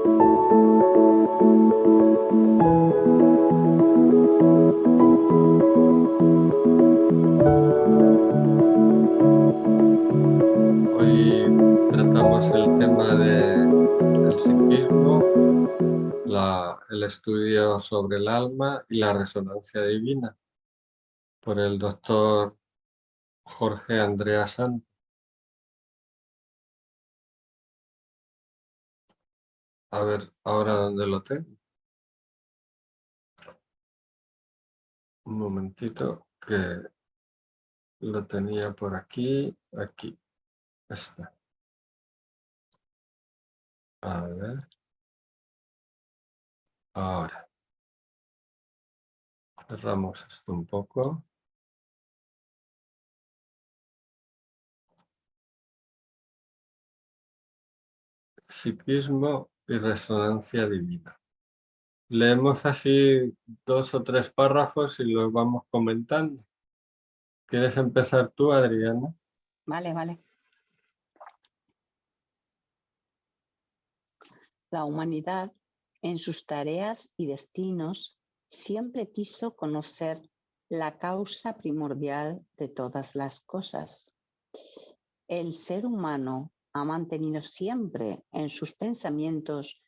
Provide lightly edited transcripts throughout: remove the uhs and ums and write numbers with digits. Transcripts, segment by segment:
Hoy tratamos el tema del psiquismo, el estudio sobre el alma y la resonancia divina por el doctor Jorge Andrea Sanz. A ver, ahora dónde lo tengo. Un momentito que lo tenía por aquí. Aquí está. A ver. Ahora. Cerramos esto un poco. Psiquismo y resonancia divina. Leemos así 2 o 3 párrafos y los vamos comentando. ¿Quieres empezar tú, Adriana? Vale, vale. La humanidad, en sus tareas y destinos, siempre quiso conocer la causa primordial de todas las cosas. El ser humano ha mantenido siempre en sus pensamientos,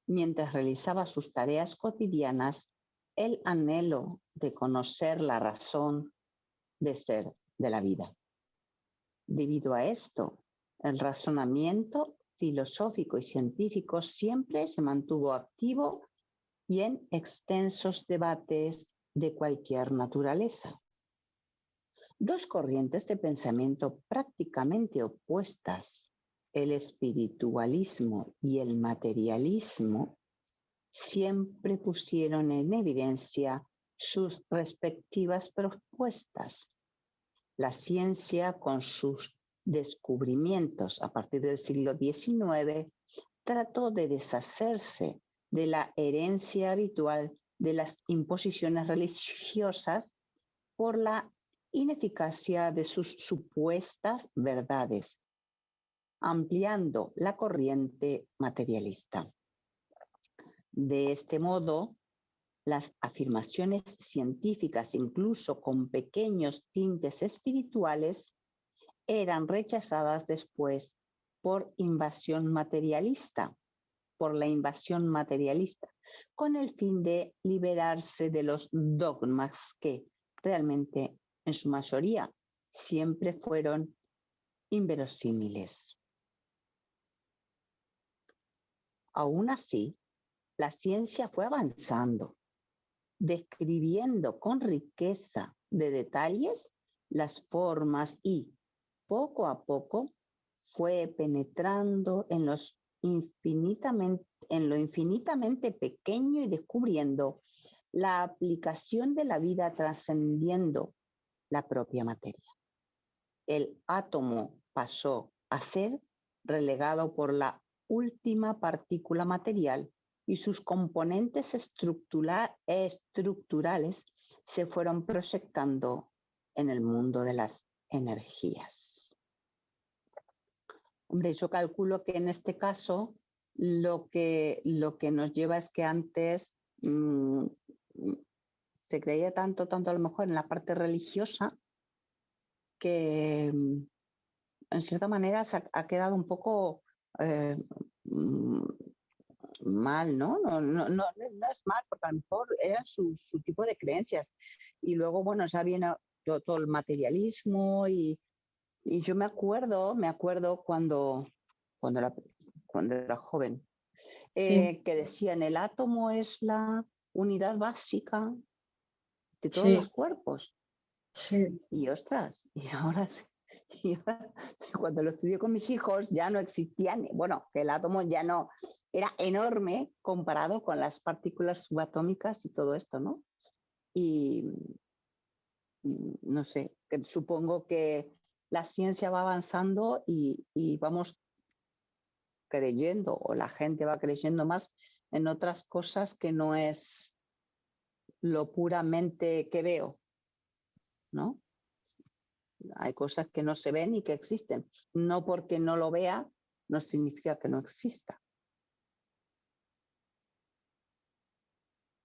mientras realizaba sus tareas cotidianas, el anhelo de conocer la razón de ser de la vida. Debido a esto, el razonamiento filosófico y científico siempre se mantuvo activo y en extensos debates de cualquier naturaleza. Dos corrientes de pensamiento prácticamente opuestas, el espiritualismo y el materialismo, siempre pusieron en evidencia sus respectivas propuestas. La ciencia, con sus descubrimientos a partir del siglo XIX, trató de deshacerse de la herencia habitual de las imposiciones religiosas por la ineficacia de sus supuestas verdades, ampliando la corriente materialista. De este modo, las afirmaciones científicas, incluso con pequeños tintes espirituales, eran rechazadas después por la invasión materialista, con el fin de liberarse de los dogmas que realmente, en su mayoría, siempre fueron inverosímiles. Aún así, la ciencia fue avanzando, describiendo con riqueza de detalles las formas y, poco a poco, fue penetrando en lo infinitamente pequeño y descubriendo la aplicación de la vida trascendiendo la propia materia. El átomo pasó a ser relegado por la última partícula material y sus componentes estructurales se fueron proyectando en el mundo de las energías. Hombre, yo calculo que en este caso lo que nos lleva es que antes se creía tanto a lo mejor en la parte religiosa que en cierta manera se ha quedado un poco mal, ¿no? No es mal, porque a lo mejor era su tipo de creencias. Y luego, bueno, ya viene todo el materialismo y yo me acuerdo cuando era joven, que decían el átomo es la unidad básica de todos los cuerpos. Sí. Y ostras, y ahora cuando lo estudié con mis hijos ya no existían, bueno, que el átomo ya no era enorme comparado con las partículas subatómicas y todo esto, ¿no? Y no sé, que supongo que la ciencia va avanzando y vamos creyendo, o la gente va creyendo más en otras cosas que no es lo puramente que veo, ¿no? Hay cosas que no se ven y que existen. No porque no lo vea, no significa que no exista.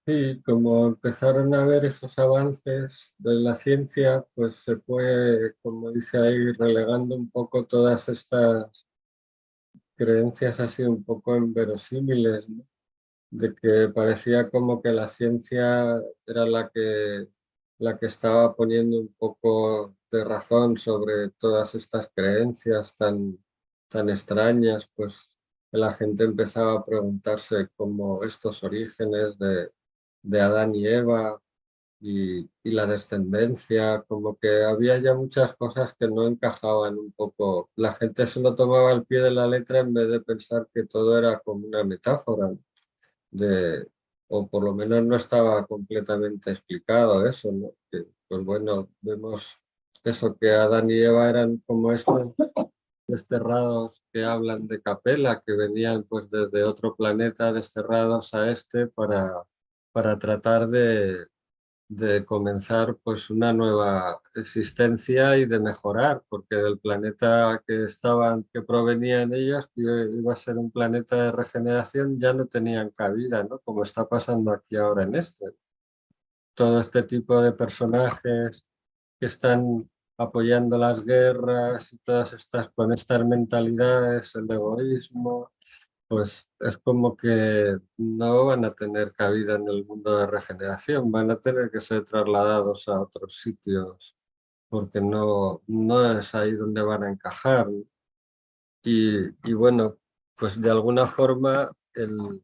Sí, como empezaron a ver esos avances de la ciencia, pues se fue, como dice ahí, relegando un poco todas estas creencias así un poco inverosímiles, ¿no? De que parecía como que la ciencia era la que estaba poniendo un poco de razón sobre todas estas creencias tan extrañas, pues que la gente empezaba a preguntarse como estos orígenes de Adán y Eva y la descendencia, como que había ya muchas cosas que no encajaban un poco. La gente se lo tomaba al pie de la letra en vez de pensar que todo era como una metáfora, ¿no? de, o por lo menos no estaba completamente explicado eso, ¿no? Que, pues bueno, vemos eso, que Adán y Eva eran como estos desterrados que hablan de Capella, que venían pues desde otro planeta desterrados a este para tratar de comenzar pues una nueva existencia y de mejorar, porque del planeta que estaban, que provenían ellos, que iba a ser un planeta de regeneración, ya no tenían cabida, ¿no? Como está pasando aquí ahora en este. Todo este tipo de personajes que están apoyando las guerras y todas estas, con estas mentalidades, el egoísmo, pues es como que no van a tener cabida en el mundo de regeneración, van a tener que ser trasladados a otros sitios, porque no es ahí donde van a encajar. Y bueno, pues de alguna forma el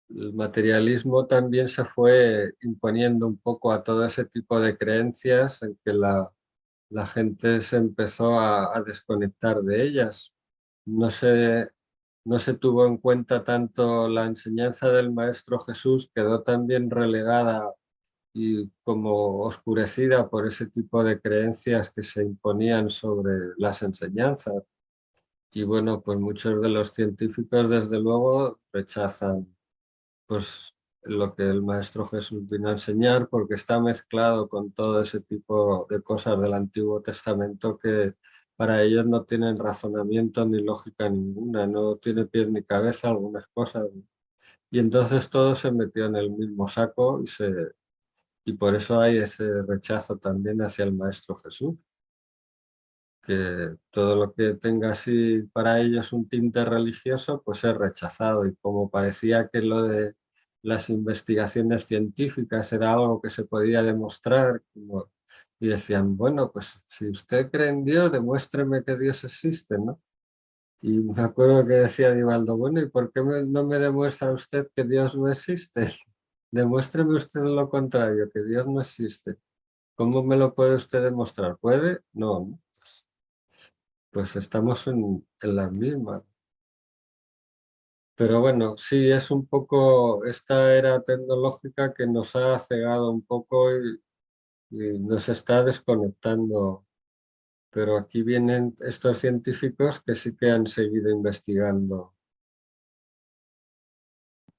materialismo también se fue imponiendo un poco a todo ese tipo de creencias en que la gente se empezó a desconectar de ellas. No se, no se tuvo en cuenta tanto la enseñanza del Maestro Jesús, quedó también relegada y como oscurecida por ese tipo de creencias que se imponían sobre las enseñanzas. Y bueno, pues muchos de los científicos desde luego rechazan pues lo que el Maestro Jesús vino a enseñar, porque está mezclado con todo ese tipo de cosas del Antiguo Testamento que para ellos no tienen razonamiento ni lógica ninguna, no tiene pies ni cabeza algunas cosas. Y entonces todo se metió en el mismo saco y por eso hay ese rechazo también hacia el Maestro Jesús, que todo lo que tenga así para ellos un tinte religioso, pues es rechazado. Y como parecía que lo de las investigaciones científicas era algo que se podía demostrar, y decían, bueno, pues si usted cree en Dios, demuéstreme que Dios existe, ¿no? Y me acuerdo que decía Divaldo, bueno, ¿y por qué no me demuestra usted que Dios no existe? Demuéstreme usted lo contrario, que Dios no existe. ¿Cómo me lo puede usted demostrar? ¿Puede? No, ¿no? Pues estamos en las mismas. Pero bueno, sí es un poco esta era tecnológica que nos ha cegado un poco y nos está desconectando. Pero aquí vienen estos científicos que sí que han seguido investigando,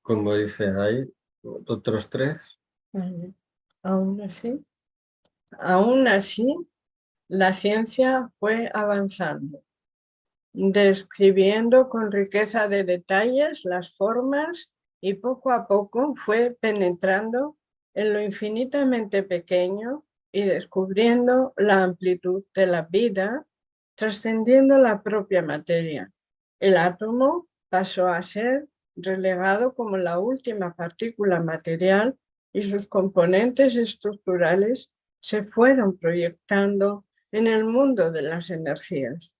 como dice ahí, otros tres. Vale. Aún así, la ciencia fue avanzando, describiendo con riqueza de detalles las formas y poco a poco fue penetrando en lo infinitamente pequeño y descubriendo la amplitud de la vida, trascendiendo la propia materia. El átomo pasó a ser relegado como la última partícula material y sus componentes estructurales se fueron proyectando en el mundo de las energías.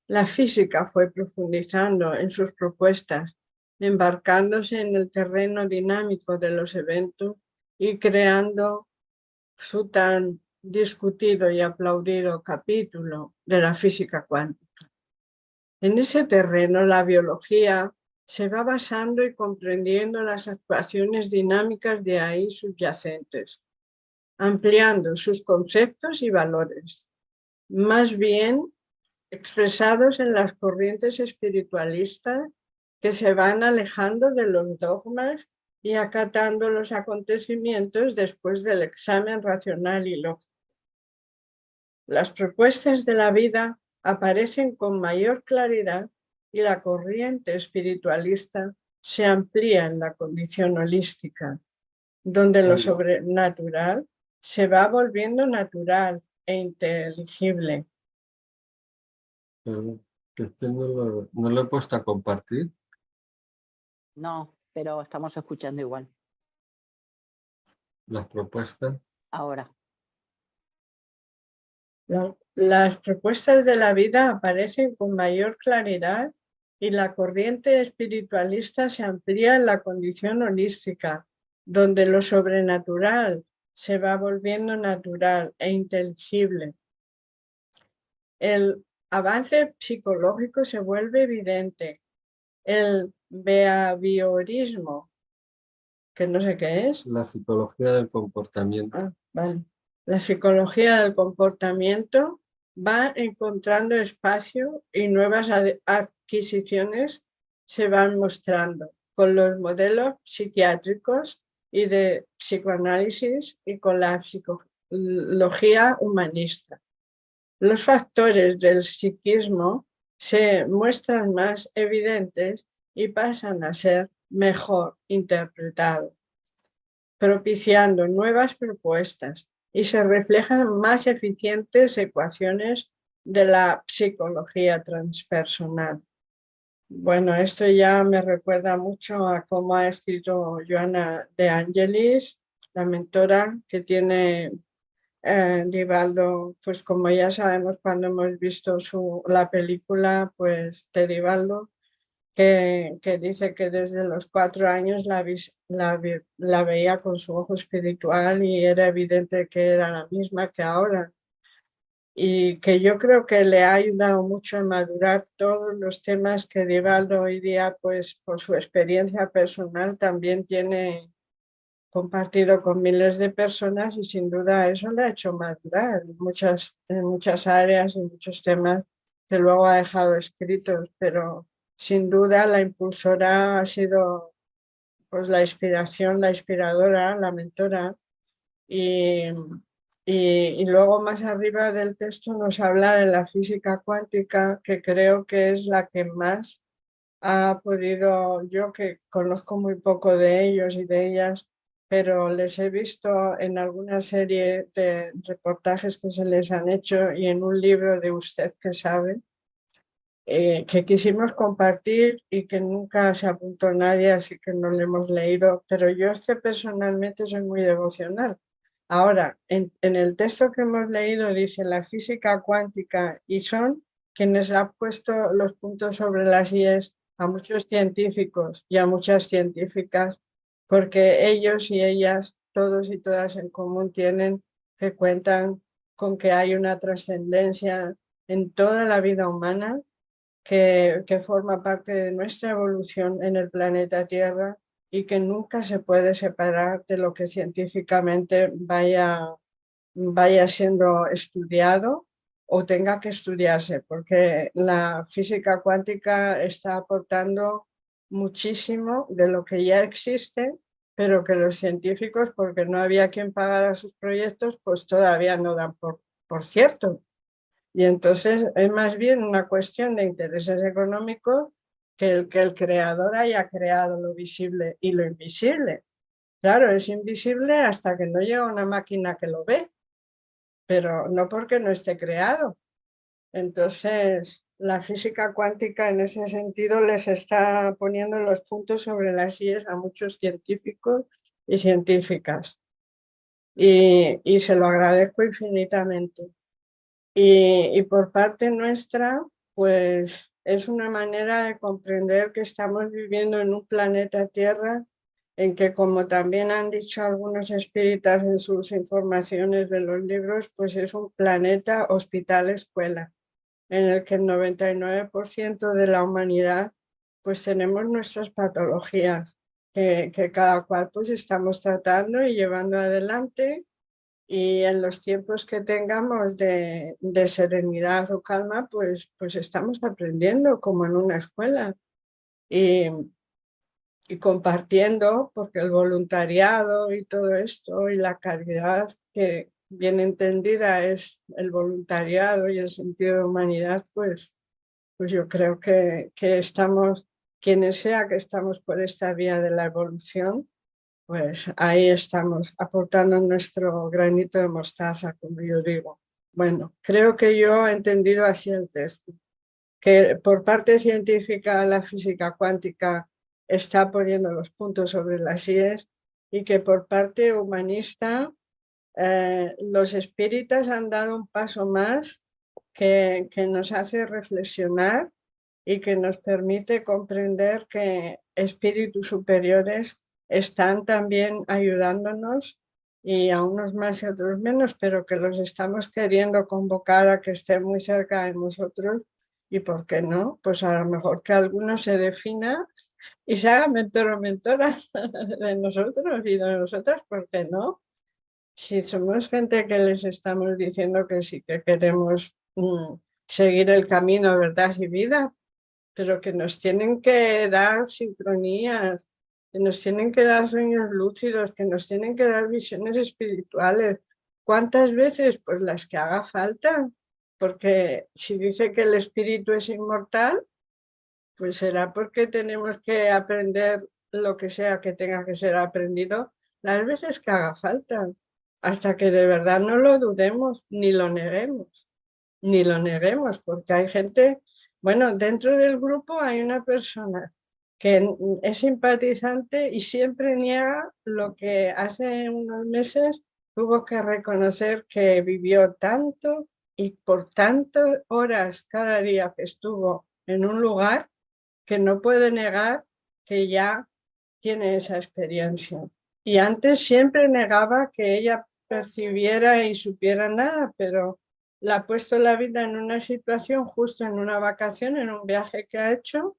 La física fue profundizando en sus propuestas, embarcándose en el terreno dinámico de los eventos y creando su tan discutido y aplaudido capítulo de la física cuántica. En ese terreno, la biología se va basando y comprendiendo las actuaciones dinámicas de ahí subyacentes, ampliando sus conceptos y valores, más bien expresados en las corrientes espiritualistas que se van alejando de los dogmas y acatando los acontecimientos después del examen racional y lógico. Las propuestas de la vida aparecen con mayor claridad y la corriente espiritualista se amplía en la condición holística, donde lo sobrenatural se va volviendo natural e inteligible. Pero es que no lo he puesto a compartir. No, pero estamos escuchando igual. Las propuestas. Ahora. Las propuestas de la vida aparecen con mayor claridad y la corriente espiritualista se amplía en la condición holística, donde lo sobrenatural se va volviendo natural e inteligible. El avance psicológico se vuelve evidente. El behaviorismo, que no sé qué es. La psicología del comportamiento. Vale. La psicología del comportamiento va encontrando espacio y nuevas adquisiciones se van mostrando con los modelos psiquiátricos y de psicoanálisis y con la psicología humanista. Los factores del psiquismo se muestran más evidentes y pasan a ser mejor interpretados, propiciando nuevas propuestas y se reflejan más eficientes ecuaciones de la psicología transpersonal. Bueno, esto ya me recuerda mucho a cómo ha escrito Joanna de Angelis, la mentora que tiene Divaldo, pues como ya sabemos cuando hemos visto la película, pues de Divaldo, que dice que desde los 4 años la veía con su ojo espiritual y era evidente que era la misma que ahora. Y que yo creo que le ha ayudado mucho a madurar todos los temas que Divaldo hoy día, pues por su experiencia personal, también tiene compartido con miles de personas y sin duda eso le ha hecho madurar en muchas áreas y muchos temas que luego ha dejado escritos, pero sin duda la impulsora ha sido pues la inspiración, la inspiradora, la mentora y luego más arriba del texto nos habla de la física cuántica, que creo que es la que más ha podido, yo que conozco muy poco de ellos y de ellas, pero les he visto en alguna serie de reportajes que se les han hecho y en un libro de Usted que sabe, que quisimos compartir y que nunca se apuntó nadie, así que no lo hemos leído, pero yo es que personalmente soy muy devocional. Ahora, en el texto que hemos leído dice la física cuántica y son quienes han puesto los puntos sobre las IES a muchos científicos y a muchas científicas, porque ellos y ellas, todos y todas en común tienen que cuentan con que hay una trascendencia en toda la vida humana que forma parte de nuestra evolución en el planeta Tierra y que nunca se puede separar de lo que científicamente vaya siendo estudiado o tenga que estudiarse, porque la física cuántica está aportando muchísimo de lo que ya existe, pero que los científicos, porque no había quien pagara sus proyectos, pues todavía no dan por cierto. Y entonces es más bien una cuestión de intereses económicos que el creador haya creado lo visible y lo invisible. Claro, es invisible hasta que no llega una máquina que lo ve, pero no porque no esté creado. Entonces, la física cuántica en ese sentido les está poniendo los puntos sobre las IES a muchos científicos y científicas. Y se lo agradezco infinitamente. Y por parte nuestra, pues es una manera de comprender que estamos viviendo en un planeta Tierra en que, como también han dicho algunos espíritas en sus informaciones de los libros, pues es un planeta hospital-escuela, en el que el 99% de la humanidad pues tenemos nuestras patologías que cada cual pues estamos tratando y llevando adelante. Y en los tiempos que tengamos de serenidad o calma, pues estamos aprendiendo como en una escuela y compartiendo, porque el voluntariado y todo esto y la caridad bien entendida es el voluntariado y el sentido de humanidad, pues yo creo que estamos, quienes sea que estamos por esta vía de la evolución, pues ahí estamos aportando nuestro granito de mostaza, como yo digo. Bueno, creo que yo he entendido así el texto, que por parte científica la física cuántica está poniendo los puntos sobre las IES y que por parte humanista los espíritas han dado un paso más que nos hace reflexionar y que nos permite comprender que espíritus superiores están también ayudándonos y a unos más y a otros menos, pero que los estamos queriendo convocar a que estén muy cerca de nosotros y, ¿por qué no? Pues a lo mejor que alguno se defina y se haga mentor o mentora de nosotros y de nosotras, ¿por qué no? Si somos gente que les estamos diciendo que sí que queremos seguir el camino, verdad y vida, pero que nos tienen que dar sincronías, que nos tienen que dar sueños lúcidos, que nos tienen que dar visiones espirituales. ¿Cuántas veces? Pues las que haga falta, porque si dice que el espíritu es inmortal, pues será porque tenemos que aprender lo que sea que tenga que ser aprendido las veces que haga falta, hasta que de verdad no lo dudemos ni lo neguemos, porque hay gente, bueno, dentro del grupo hay una persona que es simpatizante y siempre niega lo que hace unos meses tuvo que reconocer que vivió tanto y por tantas horas cada día que estuvo en un lugar que no puede negar que ya tiene esa experiencia. Y antes siempre negaba que ella percibiera y supiera nada, pero la ha puesto la vida en una situación justo en una vacación, en un viaje que ha hecho,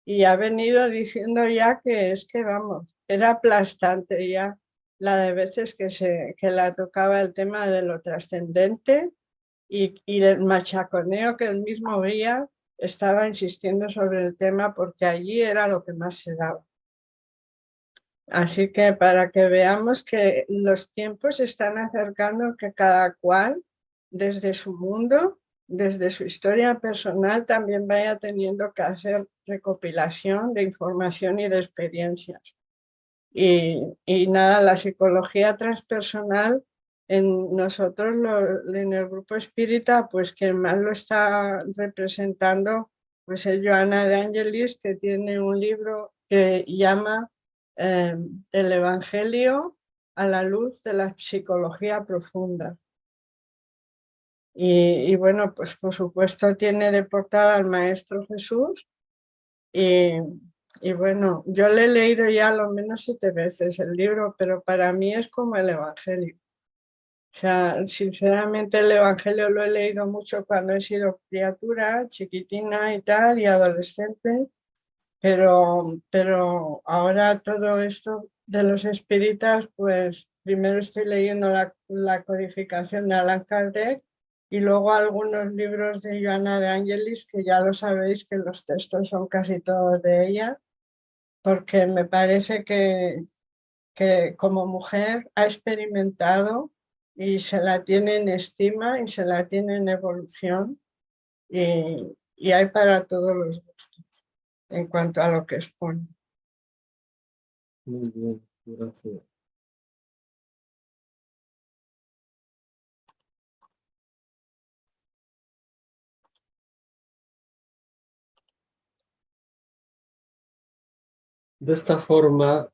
y ha venido diciendo ya que es que, vamos, era aplastante ya la de veces que la tocaba el tema de lo trascendente y el machaconeo que el mismo veía estaba insistiendo sobre el tema porque allí era lo que más se daba. Así que para que veamos que los tiempos se están acercando, que cada cual desde su mundo, desde su historia personal, también vaya teniendo que hacer recopilación de información y de experiencias. Y nada, la psicología transpersonal en nosotros, en el grupo espírita, pues quien más lo está representando pues es Joana de Angelis, que tiene un libro que llama El Evangelio a la luz de la psicología profunda. Y bueno, pues por supuesto tiene de portada al Maestro Jesús y bueno, yo le he leído ya lo menos 7 veces el libro, pero para mí es como el Evangelio. O sea, sinceramente el Evangelio lo he leído mucho cuando he sido criatura, chiquitina y tal, y adolescente, pero ahora todo esto de los espíritas, pues primero estoy leyendo la codificación de Allan Kardec y luego algunos libros de Joana de Angelis, que ya lo sabéis que los textos son casi todos de ella, porque me parece que como mujer ha experimentado y se la tiene en estima y se la tiene en evolución y hay para todos los gustos en cuanto a lo que expone. Muy bien, gracias. De esta forma,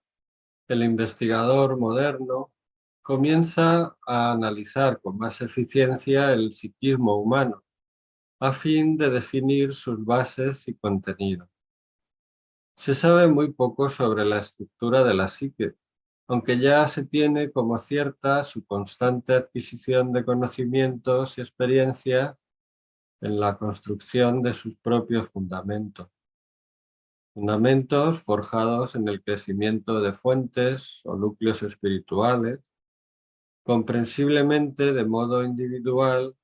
el investigador moderno comienza a analizar con más eficiencia el psiquismo humano, a fin de definir sus bases y contenido. Se sabe muy poco sobre la estructura de la psique, aunque ya se tiene como cierta su constante adquisición de conocimientos y experiencia en la construcción de sus propios fundamentos. Fundamentos forjados en el crecimiento de fuentes o núcleos espirituales, comprensiblemente de modo individual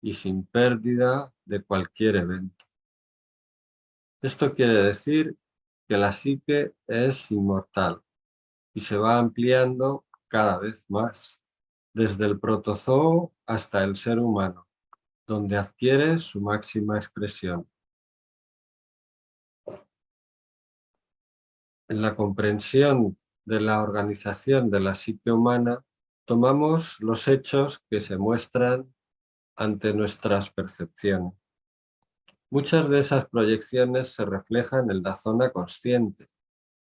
y sin pérdida de cualquier evento. Esto quiere decir que la psique es inmortal y se va ampliando cada vez más. desde el protozoo hasta el ser humano, donde adquiere su máxima expresión. En la comprensión de la organización de la psique humana, tomamos los hechos que se muestran ante nuestras percepciones. Muchas de esas proyecciones se reflejan en la zona consciente,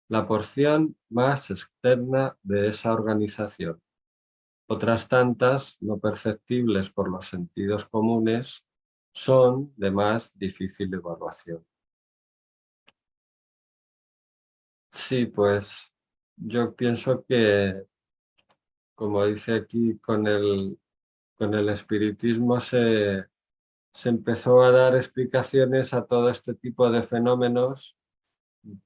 la porción más externa de esa organización. Otras tantas, no perceptibles por los sentidos comunes, son de más difícil evaluación. Sí, pues yo pienso que, como dice aquí, con el espiritismo se empezó a dar explicaciones a todo este tipo de fenómenos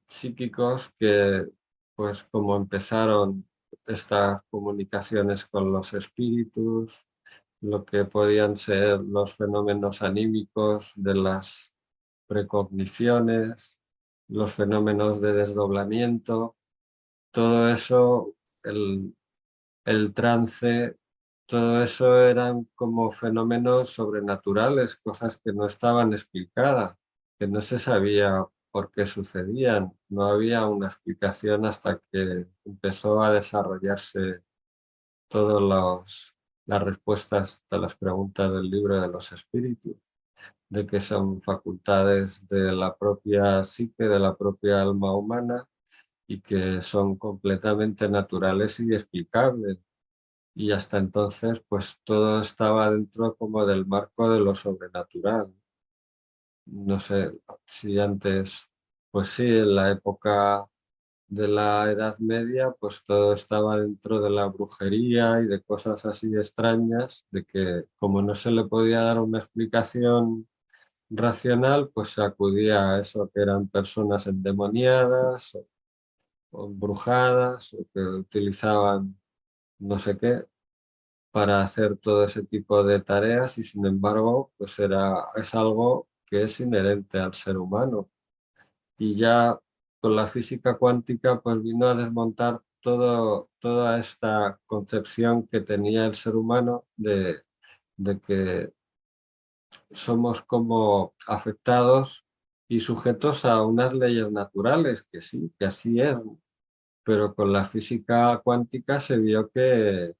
psíquicos que, pues como empezaron estas comunicaciones con los espíritus, lo que podían ser los fenómenos anímicos de las precogniciones, los fenómenos de desdoblamiento, todo eso, el trance, todo eso eran como fenómenos sobrenaturales, cosas que no estaban explicadas, que no se sabía por qué sucedían. No había una explicación hasta que empezó a desarrollarse todas las respuestas a las preguntas del libro de los espíritus, de que son facultades de la propia psique, de la propia alma humana, y que son completamente naturales y explicables. Y hasta entonces, pues todo estaba dentro como del marco de lo sobrenatural. No sé si antes, pues sí, en la época de la Edad Media, pues todo estaba dentro de la brujería y de cosas así extrañas, de que como no se le podía dar una explicación racional, pues se acudía a eso, que eran personas endemoniadas o embrujadas, o que utilizaban no sé qué para hacer todo ese tipo de tareas, y sin embargo, pues es algo que es inherente al ser humano. Y ya con la física cuántica pues vino a desmontar toda esta concepción que tenía el ser humano de que somos como afectados y sujetos a unas leyes naturales, que sí, que así es, pero con la física cuántica se vio que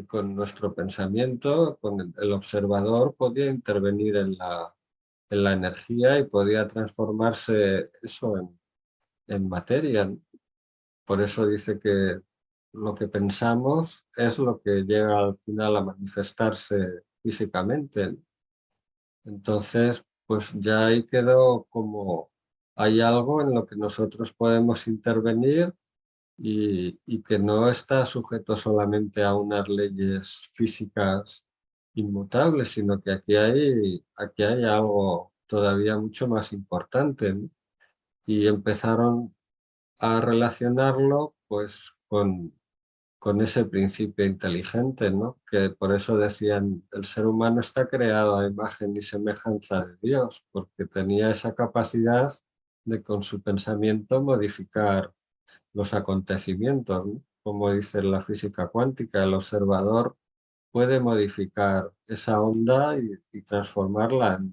con nuestro pensamiento, con el observador, podía intervenir en la energía y podía transformarse eso en materia. Por eso dice que lo que pensamos es lo que llega al final a manifestarse físicamente. Entonces, pues ya ahí quedó como hay algo en lo que nosotros podemos intervenir y que no está sujeto solamente a unas leyes físicas inmutables, sino que aquí hay algo todavía mucho más importante, ¿no? Y empezaron a relacionarlo pues con ese principio inteligente, ¿no? Que por eso decían, el ser humano está creado a imagen y semejanza de Dios, porque tenía esa capacidad de con su pensamiento modificar los acontecimientos, ¿no? Como dice la física cuántica, el observador puede modificar esa onda y transformarla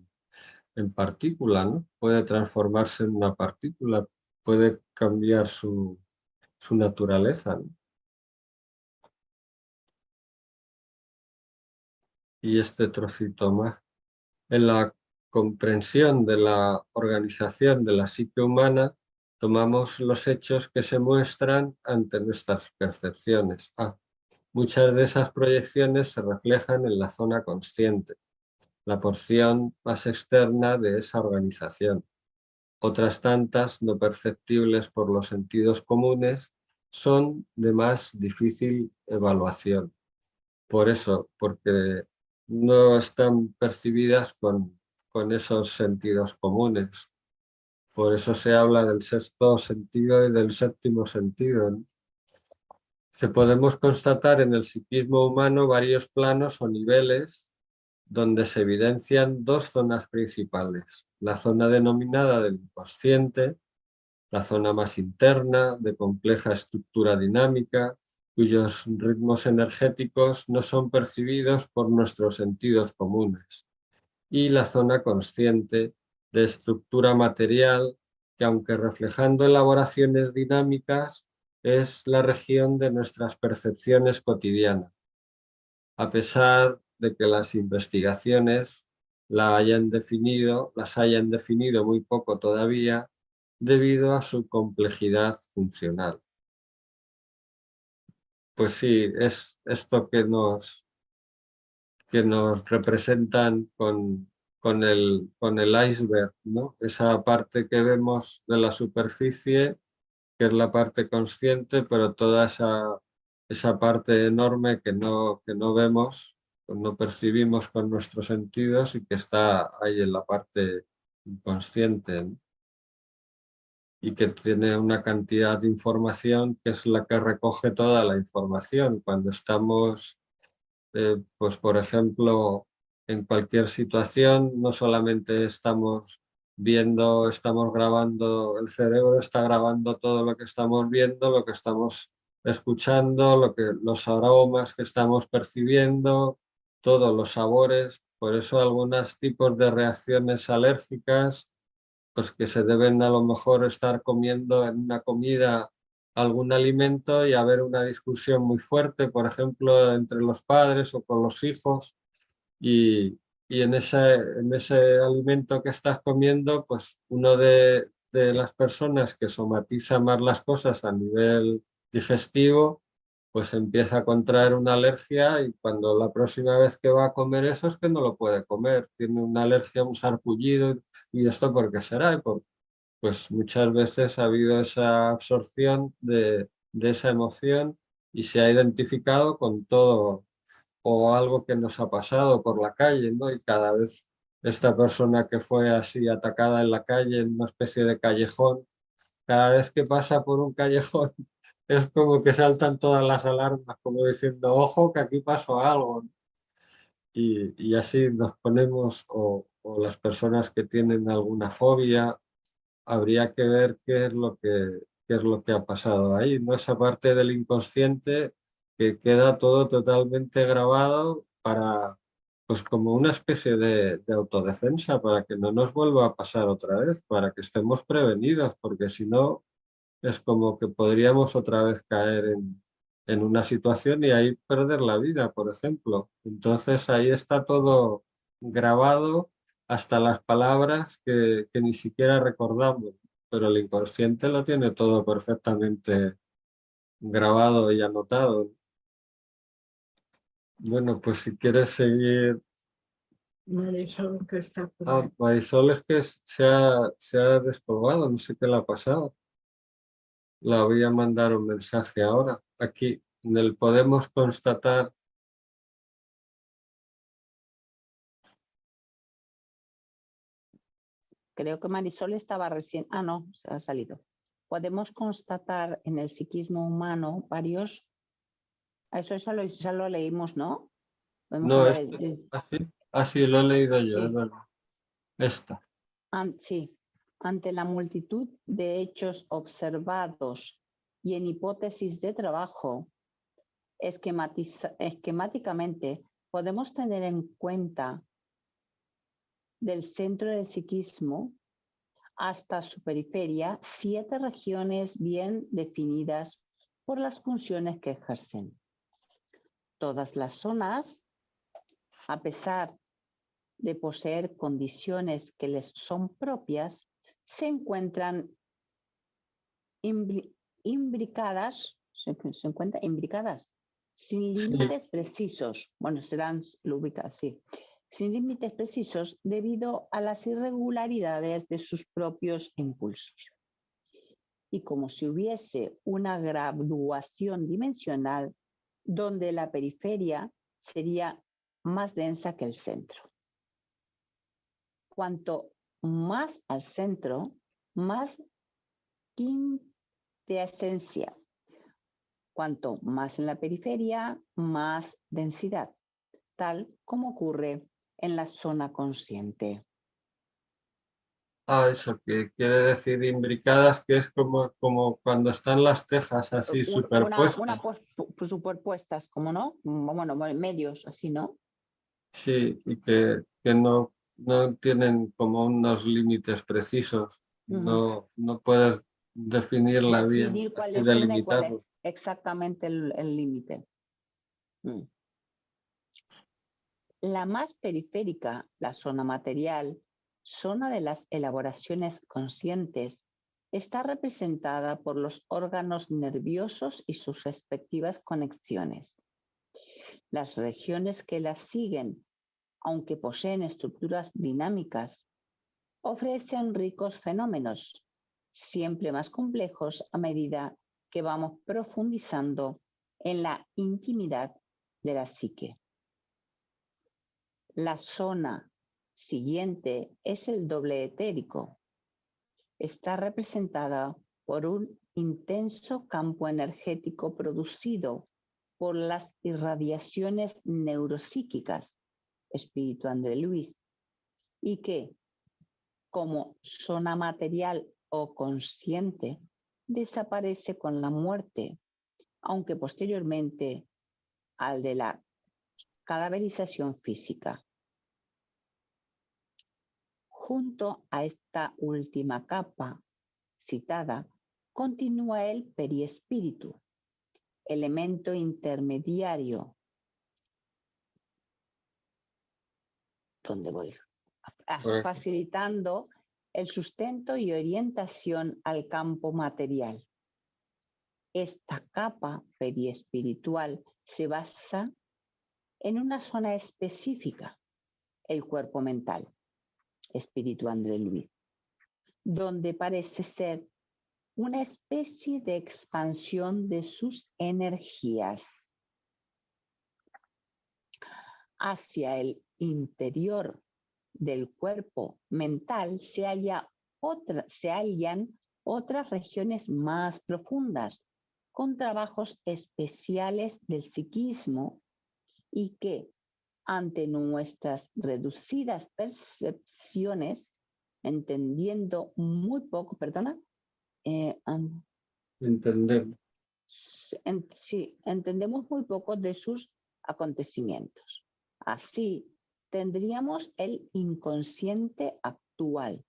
en partícula, ¿no? Puede transformarse en una partícula, puede cambiar su naturaleza, ¿no? Y este trocito más. En la comprensión de la organización de la psique humana, tomamos los hechos que se muestran ante nuestras percepciones. Muchas de esas proyecciones se reflejan en la zona consciente, la porción más externa de esa organización. Otras tantas, no perceptibles por los sentidos comunes, son de más difícil evaluación. Por eso, porque no están percibidas con esos sentidos comunes. Por eso se habla del sexto sentido y del séptimo sentido, ¿no? Se podemos constatar en el psiquismo humano varios planos o niveles donde se evidencian dos zonas principales. La zona denominada del inconsciente, la zona más interna, de compleja estructura dinámica, cuyos ritmos energéticos no son percibidos por nuestros sentidos comunes, y la zona consciente de estructura material que, aunque reflejando elaboraciones dinámicas, es la región de nuestras percepciones cotidianas, a pesar de que las investigaciones las hayan definido muy poco todavía debido a su complejidad funcional. Pues sí, es esto que nos representan con el iceberg, ¿no? Esa parte que vemos de la superficie, que es la parte consciente, pero toda esa parte enorme que no vemos, no percibimos con nuestros sentidos y que está ahí en la parte inconsciente, ¿no? Y que tiene una cantidad de información que es la que recoge toda la información. Cuando estamos, pues por ejemplo, en cualquier situación, no solamente estamos viendo, estamos grabando, el cerebro está grabando todo lo que estamos viendo, lo que estamos escuchando, los aromas que estamos percibiendo, todos los sabores. Por eso algunos tipos de reacciones alérgicas, pues que se deben a lo mejor estar comiendo en una comida algún alimento y haber una discusión muy fuerte, por ejemplo, entre los padres o con los hijos, y en ese alimento que estás comiendo, pues uno de las personas que somatiza más las cosas a nivel digestivo, pues empieza a contraer una alergia, y cuando la próxima vez que va a comer eso es que no lo puede comer, tiene una alergia, un sarpullido. ¿Y esto por qué será? Pues muchas veces ha habido esa absorción de esa emoción y se ha identificado con todo o algo que nos ha pasado por la calle, ¿no? Y cada vez esta persona que fue así atacada en la calle, en una especie de callejón, cada vez que pasa por un callejón es como que saltan todas las alarmas, como diciendo, ojo, que aquí pasó algo, ¿no? Y así nos ponemos, o las personas que tienen alguna fobia, habría que ver qué es lo que ha pasado ahí, ¿no? Esa parte del inconsciente que queda todo totalmente grabado para, pues como una especie de autodefensa, para que no nos vuelva a pasar otra vez, para que estemos prevenidos, porque si no es como que podríamos otra vez caer en una situación y ahí perder la vida, por ejemplo. Entonces ahí está todo grabado, hasta las palabras que ni siquiera recordamos, pero el inconsciente lo tiene todo perfectamente grabado y anotado. Bueno, pues si quieres seguir. Marisol, que está por Ah, ahí. Marisol es que se ha descolgado, no sé qué le ha pasado. La voy a mandar un mensaje ahora. Aquí en el podemos constatar. Creo que Marisol estaba recién. Ah, no, se ha salido. Podemos constatar en el psiquismo humano varios. Eso ya lo leímos, ¿no? Podemos No, contar, así lo he leído yo, es sí, verdad. Esta. sí. Ante la multitud de hechos observados y en hipótesis de trabajo, esquemáticamente podemos tener en cuenta del centro del psiquismo hasta su periferia 7 regiones bien definidas por las funciones que ejercen. Todas las zonas, a pesar de poseer condiciones que les son propias, se encuentran imbricadas, sin Sí, límites precisos. Bueno, serán ubicadas, sí. Sin límites precisos debido a las irregularidades de sus propios impulsos. Y como si hubiese una graduación dimensional donde la periferia sería más densa que el centro. Cuanto más al centro, más quintesencia. Cuanto más en la periferia, más densidad, tal como ocurre en la zona consciente. Eso que quiere decir imbricadas, que es como cuando están las tejas así superpuestas. Superpuestas, como no, bueno, medios, así, ¿no? Sí, y que no tienen como unos límites precisos. No puedes definirla bien, Definir cuál así es una y cuál es delimitarlo. exactamente el límite. La más periférica, la zona material, zona de las elaboraciones conscientes, está representada por los órganos nerviosos y sus respectivas conexiones. Las regiones que las siguen, aunque poseen estructuras dinámicas, ofrecen ricos fenómenos, siempre más complejos a medida que vamos profundizando en la intimidad de la psique. La zona siguiente es el doble etérico. Está representada por un intenso campo energético producido por las irradiaciones neuropsíquicas, espíritu André Luis, y que, como zona material o consciente, desaparece con la muerte, aunque posteriormente al de la cadaverización física. Junto a esta última capa citada, continúa el periespíritu, elemento intermediario. ¿Dónde voy? Facilitando el sustento y orientación al campo material. Esta capa periespiritual se basa en una zona específica, el cuerpo mental, espíritu André Luis, donde parece ser una especie de expansión de sus energías. Hacia el interior del cuerpo mental se hallan otras regiones más profundas, con trabajos especiales del psiquismo y que, ante nuestras reducidas percepciones, entendiendo muy poco, entendemos muy poco de sus acontecimientos. Así, tendríamos el inconsciente actual,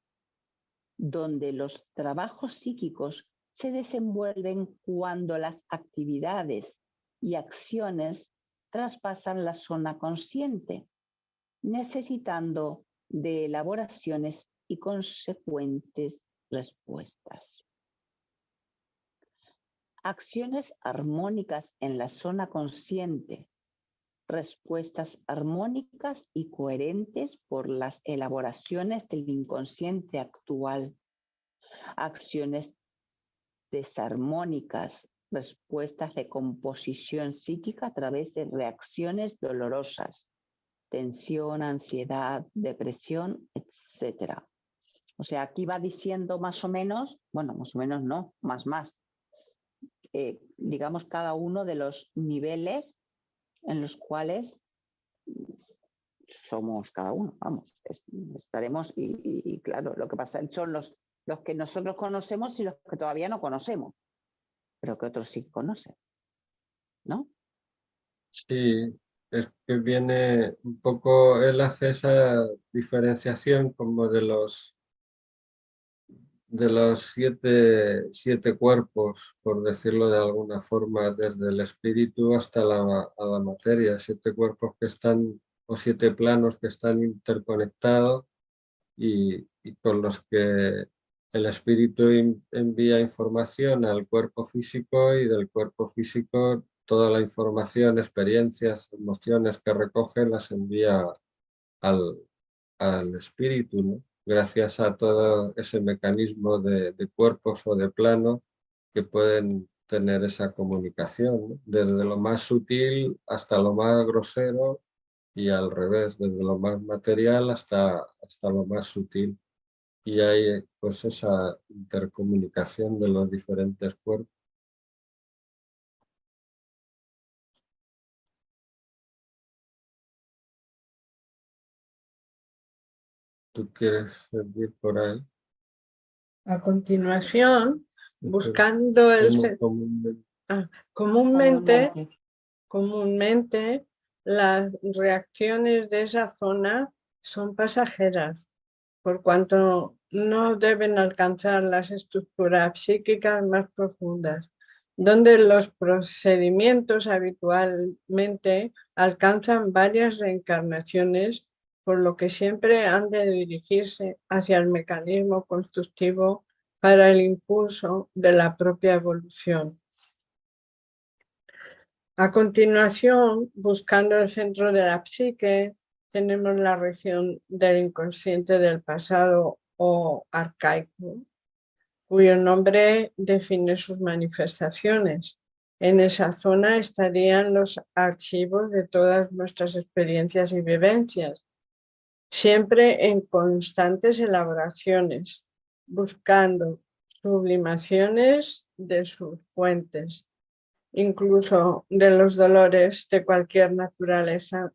donde los trabajos psíquicos se desenvuelven cuando las actividades y acciones traspasan la zona consciente, necesitando de elaboraciones y consecuentes respuestas. Acciones armónicas en la zona consciente, respuestas armónicas y coherentes por las elaboraciones del inconsciente actual. Acciones desarmónicas, respuestas de composición psíquica a través de reacciones dolorosas, tensión, ansiedad, depresión, etc. O sea, aquí va diciendo más o menos, bueno, más o menos no, más, digamos cada uno de los niveles en los cuales somos cada uno, vamos, estaremos y claro, lo que pasa son los que nosotros conocemos y los que todavía no conocemos, pero que otros sí conocen, ¿no? Sí, es que viene un poco, él hace esa diferenciación como de los siete cuerpos, por decirlo de alguna forma, desde el espíritu hasta la materia, 7 cuerpos que están, o 7 planos que están interconectados y con los que el espíritu envía información al cuerpo físico y del cuerpo físico toda la información, experiencias, emociones que recoge las envía al espíritu, ¿no? Gracias a todo ese mecanismo de cuerpos o de planos que pueden tener esa comunicación, ¿no? Desde lo más sutil hasta lo más grosero y al revés, desde lo más material hasta lo más sutil. Y hay pues esa intercomunicación de los diferentes cuerpos. ¿Tú quieres seguir por ahí? A continuación, buscando el... Comúnmente las reacciones de esa zona son pasajeras, por cuanto no deben alcanzar las estructuras psíquicas más profundas, donde los procedimientos habitualmente alcanzan varias reencarnaciones, por lo que siempre han de dirigirse hacia el mecanismo constructivo para el impulso de la propia evolución. A continuación, buscando el centro de la psique, tenemos la región del inconsciente del pasado o arcaico, cuyo nombre define sus manifestaciones. En esa zona estarían los archivos de todas nuestras experiencias y vivencias, siempre en constantes elaboraciones, buscando sublimaciones de sus fuentes, incluso de los dolores de cualquier naturaleza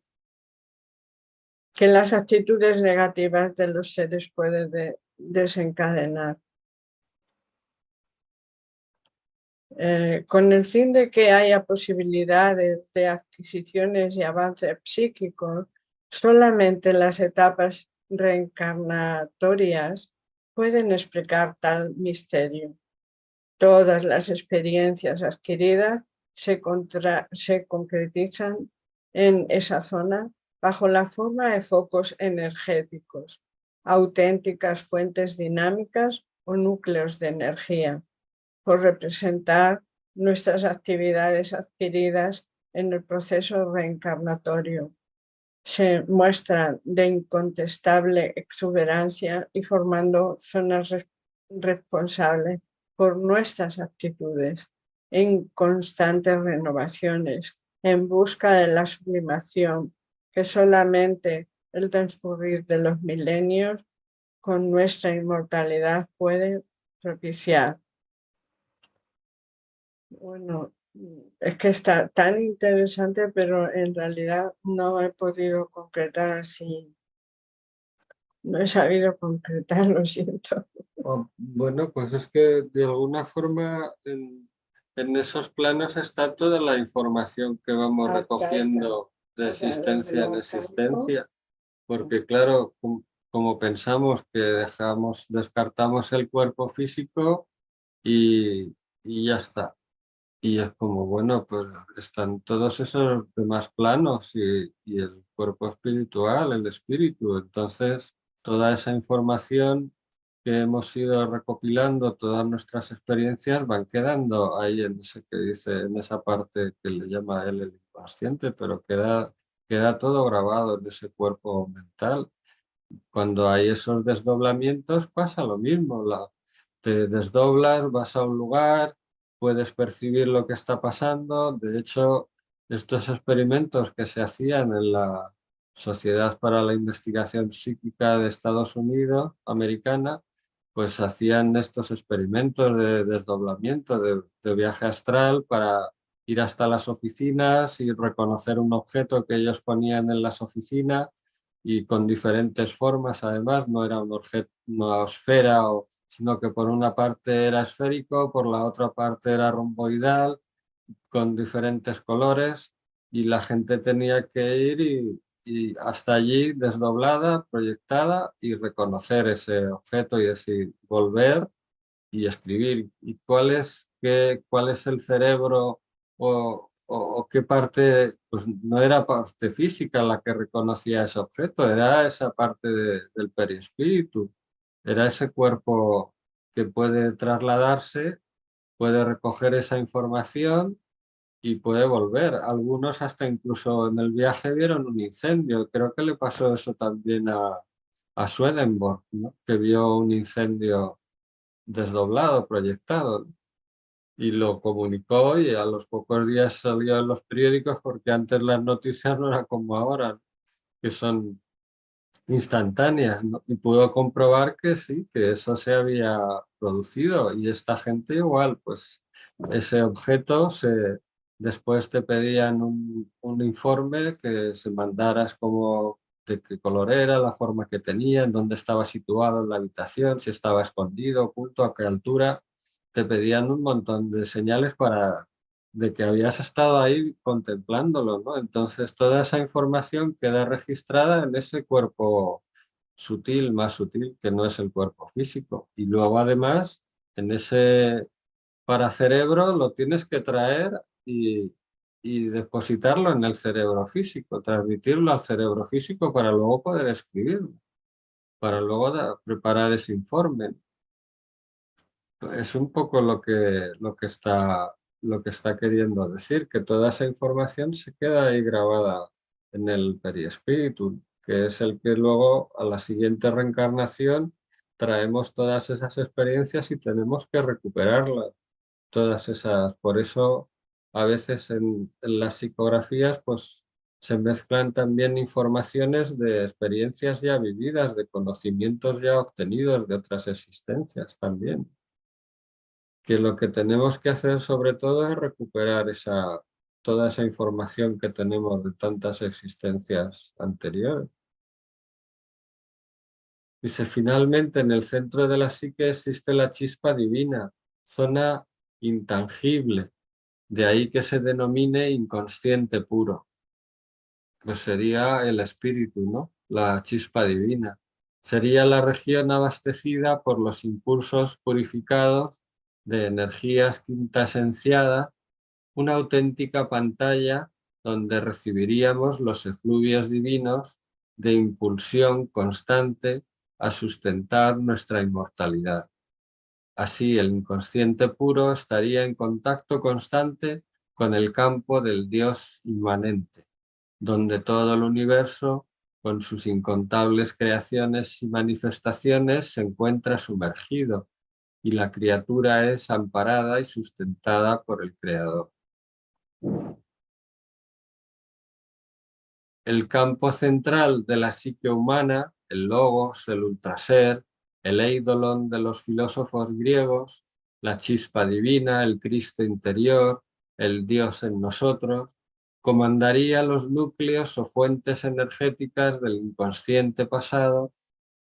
que las actitudes negativas de los seres pueden desencadenar. Con el fin de que haya posibilidades de adquisiciones y avances psíquicos, solamente las etapas reencarnatorias pueden explicar tal misterio. Todas las experiencias adquiridas se concretizan en esa zona bajo la forma de focos energéticos, auténticas fuentes dinámicas o núcleos de energía, por representar nuestras actividades adquiridas en el proceso reencarnatorio. Se muestran de incontestable exuberancia y formando zonas responsables por nuestras actitudes en constantes renovaciones, en busca de la sublimación que solamente el transcurrir de los milenios con nuestra inmortalidad puede propiciar. Bueno, es que está tan interesante, pero en realidad no he podido concretar así. No he sabido concretar, lo siento. Bueno, pues es que de alguna forma en esos planos está toda la información que vamos recogiendo de existencia en existencia, porque claro, como pensamos que descartamos el cuerpo físico y ya está. Y es como, bueno, pues están todos esos demás planos y el cuerpo espiritual, el espíritu. Entonces, toda esa información que hemos ido recopilando, todas nuestras experiencias van quedando ahí en ese que dice, en esa parte que le llama él el inconsciente, pero queda todo grabado en ese cuerpo mental. Cuando hay esos desdoblamientos pasa lo mismo, te desdoblas, vas a un lugar, puedes percibir lo que está pasando. De hecho, estos experimentos que se hacían en la Sociedad para la Investigación Psíquica de Estados Unidos, americana, pues hacían estos experimentos de desdoblamiento, de viaje astral para ir hasta las oficinas y reconocer un objeto que ellos ponían en las oficinas y con diferentes formas. Además, no era un objeto, una esfera, sino que por una parte era esférico, por la otra parte era romboidal, con diferentes colores, y la gente tenía que ir y hasta allí desdoblada, proyectada, y reconocer ese objeto y así volver y escribir. ¿Y cuál es el cerebro o qué parte? Pues no era parte física la que reconocía ese objeto, era esa parte del perispíritu, era ese cuerpo que puede trasladarse, puede recoger esa información y puede volver. Algunos hasta incluso en el viaje vieron un incendio. Creo que le pasó eso también a Swedenborg, ¿no? Que vio un incendio desdoblado, proyectado, ¿no? Y lo comunicó y a los pocos días salió en los periódicos porque antes las noticias no eran como ahora, ¿no? Que son instantáneas, ¿no? Y pudo comprobar que sí, que eso se había producido y esta gente igual, pues ese objeto después te pedían un informe que se mandaras como de qué color era, la forma que tenía, en dónde estaba situado en la habitación, si estaba escondido, oculto, a qué altura. Te pedían un montón de señales de que habías estado ahí contemplándolo, ¿no? Entonces toda esa información queda registrada en ese cuerpo sutil, más sutil, que no es el cuerpo físico. Y luego además, en ese paracerebro lo tienes que traer y depositarlo en el cerebro físico, transmitirlo al cerebro físico para luego poder escribirlo, para luego preparar ese informe. Es un poco lo que está queriendo decir, que toda esa información se queda ahí grabada en el perispíritu, que es el que luego a la siguiente reencarnación traemos todas esas experiencias y tenemos que recuperarlas, todas esas. Por eso a veces en las psicografías pues se mezclan también informaciones de experiencias ya vividas, de conocimientos ya obtenidos de otras existencias también, que lo que tenemos que hacer sobre todo es recuperar toda esa información que tenemos de tantas existencias anteriores. Dice, finalmente en el centro de la psique existe la chispa divina, zona intangible, de ahí que se denomine inconsciente puro, pues sería el espíritu, ¿no? La chispa divina. Sería la región abastecida por los impulsos purificados de energías quintasenciadas, una auténtica pantalla donde recibiríamos los efluvios divinos de impulsión constante a sustentar nuestra inmortalidad. Así, el inconsciente puro estaría en contacto constante con el campo del Dios inmanente, donde todo el universo, con sus incontables creaciones y manifestaciones, se encuentra sumergido y la criatura es amparada y sustentada por el Creador. El campo central de la psique humana, el logos, el ultraser, el eidolon de los filósofos griegos, la chispa divina, el Cristo interior, el Dios en nosotros, comandaría los núcleos o fuentes energéticas del inconsciente pasado,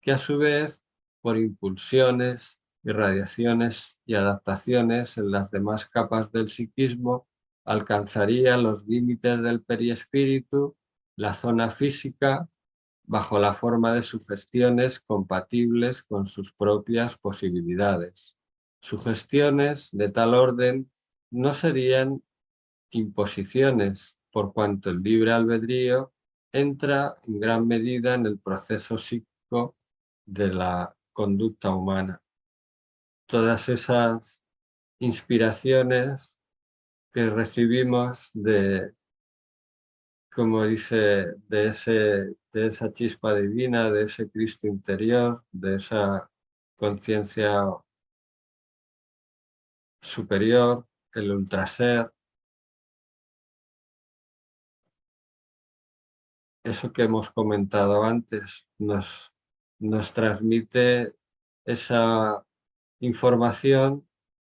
que a su vez, por impulsiones, irradiaciones y adaptaciones en las demás capas del psiquismo, alcanzaría los límites del perispíritu, la zona física, bajo la forma de sugestiones compatibles con sus propias posibilidades. Sugestiones de tal orden no serían imposiciones, por cuanto el libre albedrío entra en gran medida en el proceso psíquico de la conducta humana. Todas esas inspiraciones que recibimos como dice, de esa chispa divina, de ese Cristo interior, de esa conciencia superior, el ultraser, eso que hemos comentado antes, nos transmite esa información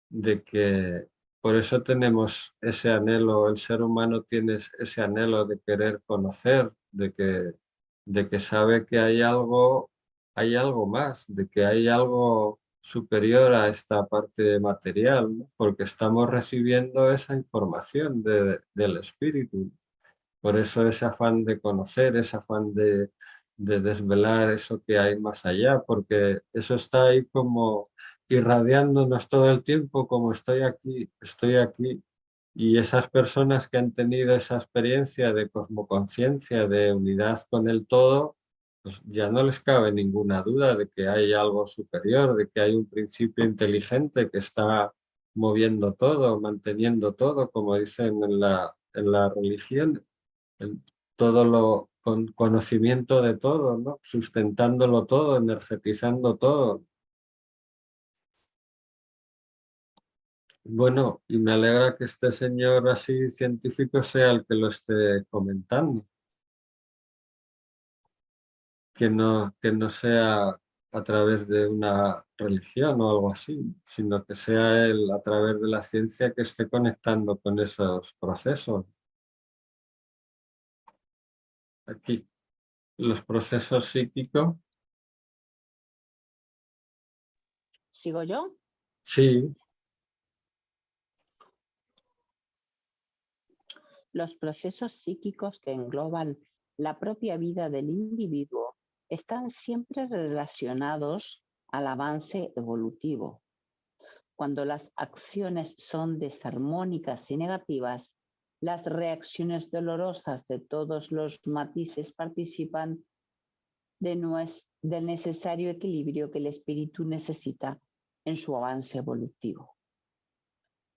de que por eso tenemos ese anhelo, el ser humano tiene ese anhelo de querer conocer, de que sabe que hay algo más, de que hay algo superior a esta parte material, ¿no? Porque estamos recibiendo esa información del espíritu. Por eso ese afán de conocer, ese afán de desvelar eso que hay más allá, porque eso está ahí como irradiándonos todo el tiempo, como estoy aquí. Y esas personas que han tenido esa experiencia de cosmoconciencia, de unidad con el todo, pues ya no les cabe ninguna duda de que hay algo superior, de que hay un principio inteligente que está moviendo todo, manteniendo todo, como dicen en la religión, todo lo con conocimiento de todo, ¿no? Sustentándolo todo, energetizando todo. Bueno, y me alegra que este señor así científico sea el que lo esté comentando, que no sea a través de una religión o algo así, sino que sea él a través de la ciencia que esté conectando con esos procesos. Aquí. Los procesos psíquicos, ¿Sigo yo? sí, Los procesos psíquicos que engloban la propia vida del individuo están siempre relacionados al avance evolutivo. Cuando las acciones son desarmónicas y negativas, las reacciones dolorosas de todos los matices participan del necesario equilibrio que el espíritu necesita en su avance evolutivo.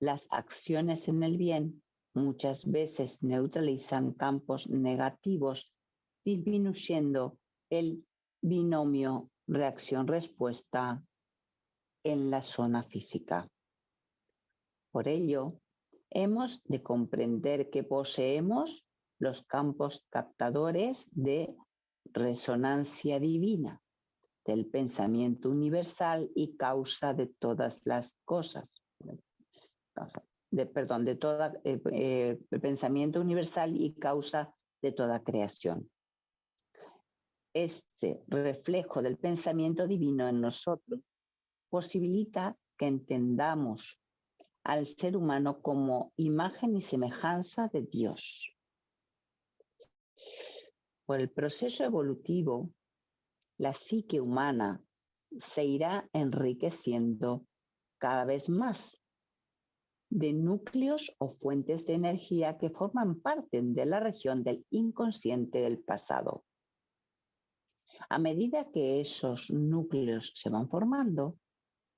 Las acciones en el bien muchas veces neutralizan campos negativos, disminuyendo el binomio reacción-respuesta en la zona física. Por ello, hemos de comprender que poseemos los campos captadores de resonancia divina, del pensamiento universal y causa de todas las cosas. De pensamiento universal y causa de toda creación. Este reflejo del pensamiento divino en nosotros posibilita que entendamos al ser humano como imagen y semejanza de Dios. Por el proceso evolutivo, la psique humana se irá enriqueciendo cada vez más de núcleos o fuentes de energía que forman parte de la región del inconsciente del pasado. A medida que esos núcleos se van formando,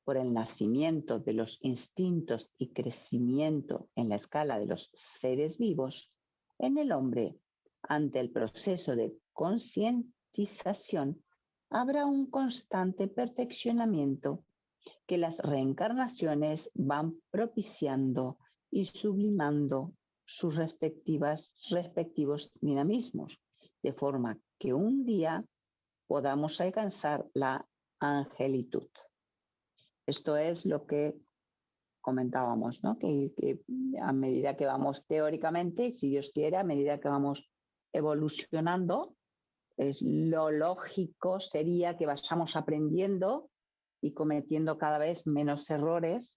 por el nacimiento de los instintos y crecimiento en la escala de los seres vivos, en el hombre, ante el proceso de concientización, habrá un constante perfeccionamiento que las reencarnaciones van propiciando y sublimando sus respectivos dinamismos, de forma que un día podamos alcanzar la angelitud. Esto es lo que comentábamos, ¿no? Que a medida que vamos teóricamente, si Dios quiere, a medida que vamos evolucionando, lo lógico sería que vayamos aprendiendo y cometiendo cada vez menos errores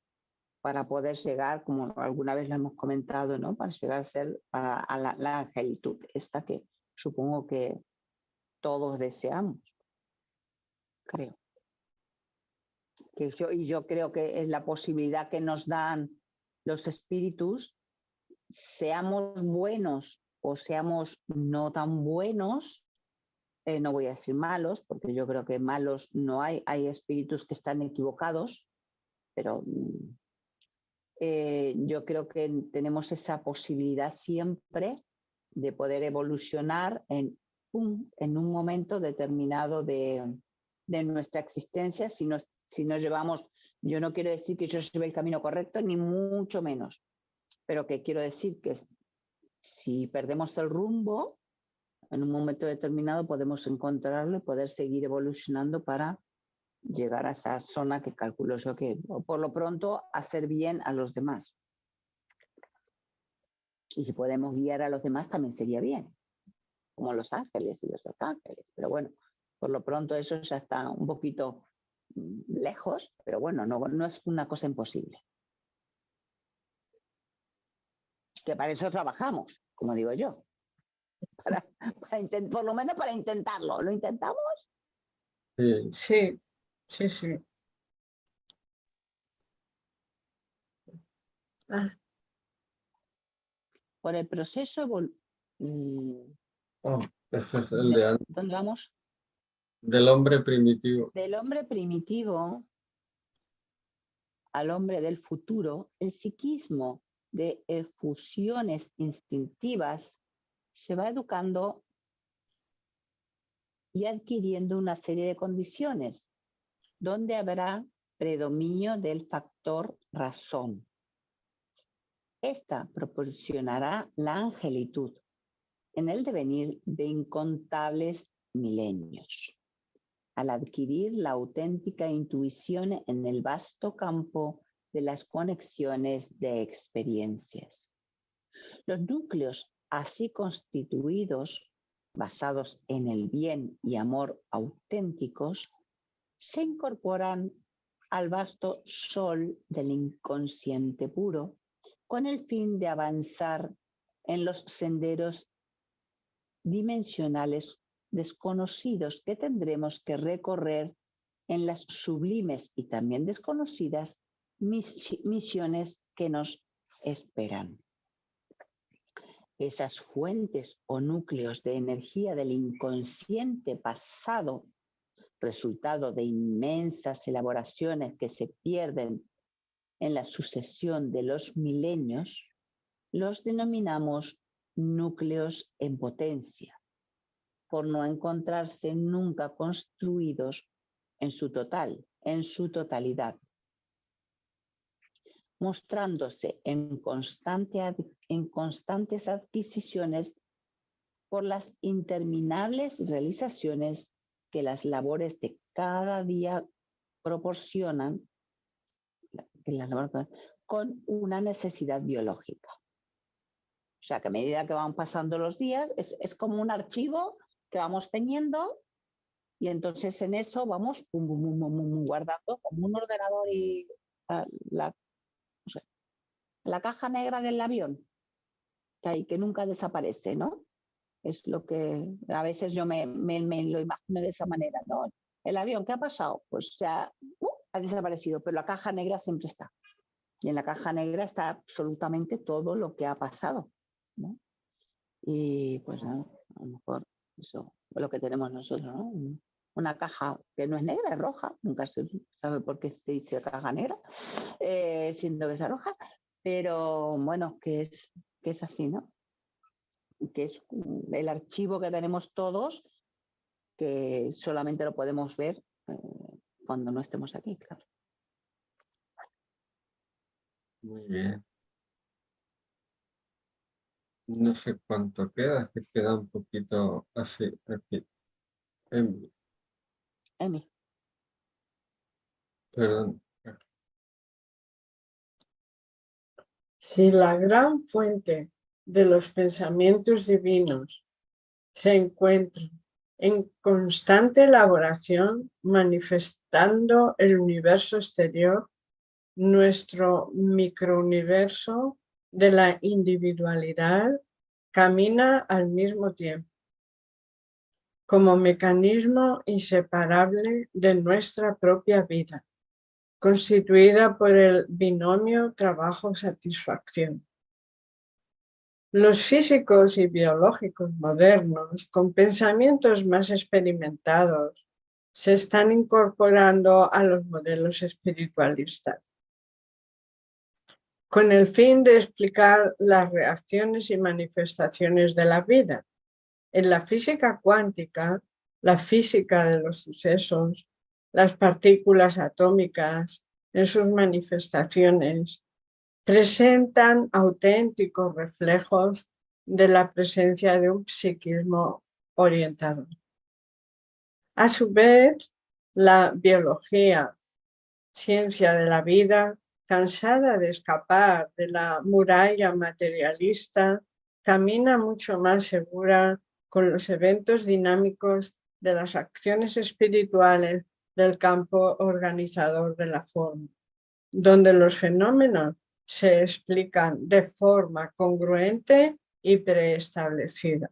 para poder llegar, como alguna vez lo hemos comentado, ¿no? Para llegar a ser a la angelitud, esta que supongo que todos deseamos, creo. Yo creo que es la posibilidad que nos dan los espíritus, seamos buenos o seamos no tan buenos, no voy a decir malos, porque yo creo que malos no hay espíritus que están equivocados, pero yo creo que tenemos esa posibilidad siempre de poder evolucionar en un momento determinado de nuestra existencia si nos llevamos, yo no quiero decir que yo lleve el camino correcto, ni mucho menos, pero que quiero decir que si perdemos el rumbo, en un momento determinado podemos encontrarlo y poder seguir evolucionando para llegar a esa zona que calculo yo que, por lo pronto, hacer bien a los demás. Y si podemos guiar a los demás también sería bien, como los ángeles y los arcángeles. Pero bueno, por lo pronto eso ya está un poquito lejos, pero bueno, no es una cosa imposible. Que para eso trabajamos, como digo yo. Por lo menos para intentarlo. ¿Lo intentamos? sí. Sí, sí, sí. Ah, Por el proceso Oh, ese es el de antes, ¿dónde vamos? del hombre primitivo. Del hombre primitivo al hombre del futuro, el psiquismo de efusiones instintivas se va educando y adquiriendo una serie de condiciones donde habrá predominio del factor razón. Esta proporcionará la angelitud en el devenir de incontables milenios, al adquirir la auténtica intuición en el vasto campo de las conexiones de experiencias. Los núcleos así constituidos basados en el bien y amor auténticos, se incorporan al vasto sol del inconsciente puro con el fin de avanzar en los senderos dimensionales desconocidos que tendremos que recorrer en las sublimes y también desconocidas misiones que nos esperan. Esas fuentes o núcleos de energía del inconsciente pasado, resultado de inmensas elaboraciones que se pierden en la sucesión de los milenios, los denominamos núcleos en potencia, por no encontrarse nunca construidos en su totalidad, mostrándose en constantes adquisiciones por las interminables realizaciones que las labores de cada día proporcionan con una necesidad biológica. O sea, que a medida que van pasando los días, es como un archivo que vamos teniendo y entonces en eso vamos guardando como un ordenador y la caja negra del avión, que nunca desaparece, ¿no? Es lo que a veces yo me lo imagino de esa manera, ¿no? El avión, ¿qué ha pasado? Pues ha desaparecido, pero la caja negra siempre está. Y en la caja negra está absolutamente todo lo que ha pasado, ¿no? Y pues a lo mejor eso es lo que tenemos nosotros, ¿no? Una caja que no es negra, es roja, nunca se sabe por qué se dice caja negra, siendo que es roja, pero bueno, que es así, ¿no? Que es el archivo que tenemos todos, que solamente lo podemos ver cuando no estemos aquí, claro. Muy bien. No sé cuánto queda, que queda un poquito así aquí. Emi. Perdón. Si la gran fuente de los pensamientos divinos se encuentra en constante elaboración, manifestando el universo exterior, nuestro microuniverso de la individualidad camina al mismo tiempo, como mecanismo inseparable de nuestra propia vida, constituida por el binomio trabajo-satisfacción. Los físicos y biológicos modernos, con pensamientos más experimentados, se están incorporando a los modelos espiritualistas, con el fin de explicar las reacciones y manifestaciones de la vida. En la física cuántica, la física de los sucesos, las partículas atómicas en sus manifestaciones, presentan auténticos reflejos de la presencia de un psiquismo orientador. A su vez, la biología, ciencia de la vida, cansada de escapar de la muralla materialista, camina mucho más segura con los eventos dinámicos de las acciones espirituales del campo organizador de la forma, donde los fenómenos se explican de forma congruente y preestablecida.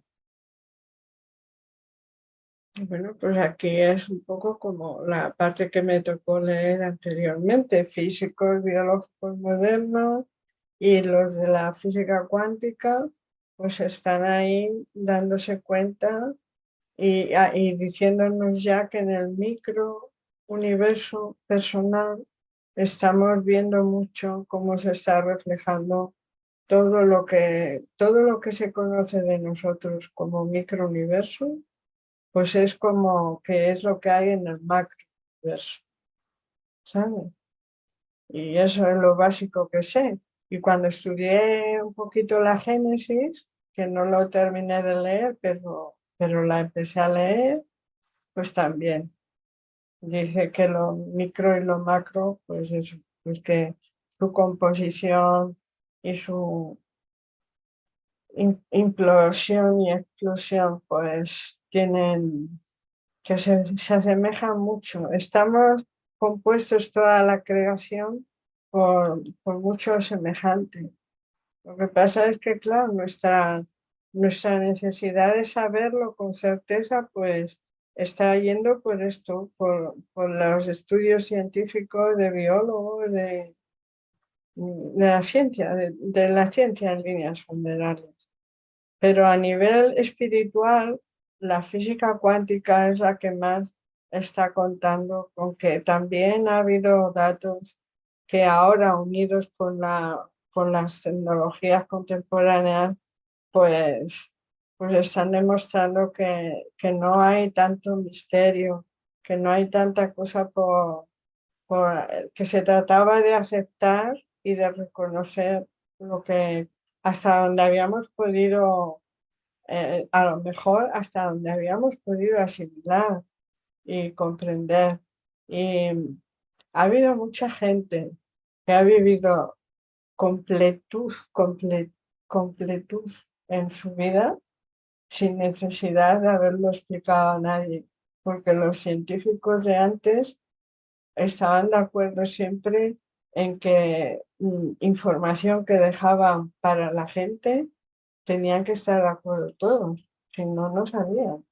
Bueno, pues aquí es un poco como la parte que me tocó leer anteriormente, físicos, biológicos modernos y los de la física cuántica, pues están ahí dándose cuenta y diciéndonos ya que en el micro universo personal estamos viendo mucho cómo se está reflejando todo lo que se conoce de nosotros como microuniverso, pues es como que es lo que hay en el macrouniverso, ¿sabes? Y eso es lo básico que sé. Y cuando estudié un poquito la Génesis, que no lo terminé de leer, pero la empecé a leer, pues también dice que lo micro y lo macro, pues eso, pues que su composición y su implosión y explosión, pues tienen, que se asemejan mucho. Estamos compuestos toda la creación por muchos semejantes. Lo que pasa es que, claro, nuestra necesidad de saberlo con certeza, pues está yendo por esto, por los estudios científicos de biólogos, de la ciencia, de la ciencia en líneas generales. Pero a nivel espiritual, la física cuántica es la que más está contando con que también ha habido datos que ahora, unidos con las tecnologías contemporáneas, pues están demostrando que no hay tanto misterio, que no hay tanta cosa que se trataba de aceptar y de reconocer lo que hasta donde habíamos podido, a lo mejor hasta donde habíamos podido asimilar y comprender. Y ha habido mucha gente que ha vivido completud en su vida sin necesidad de haberlo explicado a nadie, porque los científicos de antes estaban de acuerdo siempre en que información que dejaban para la gente tenían que estar de acuerdo todos, si no, no sabían,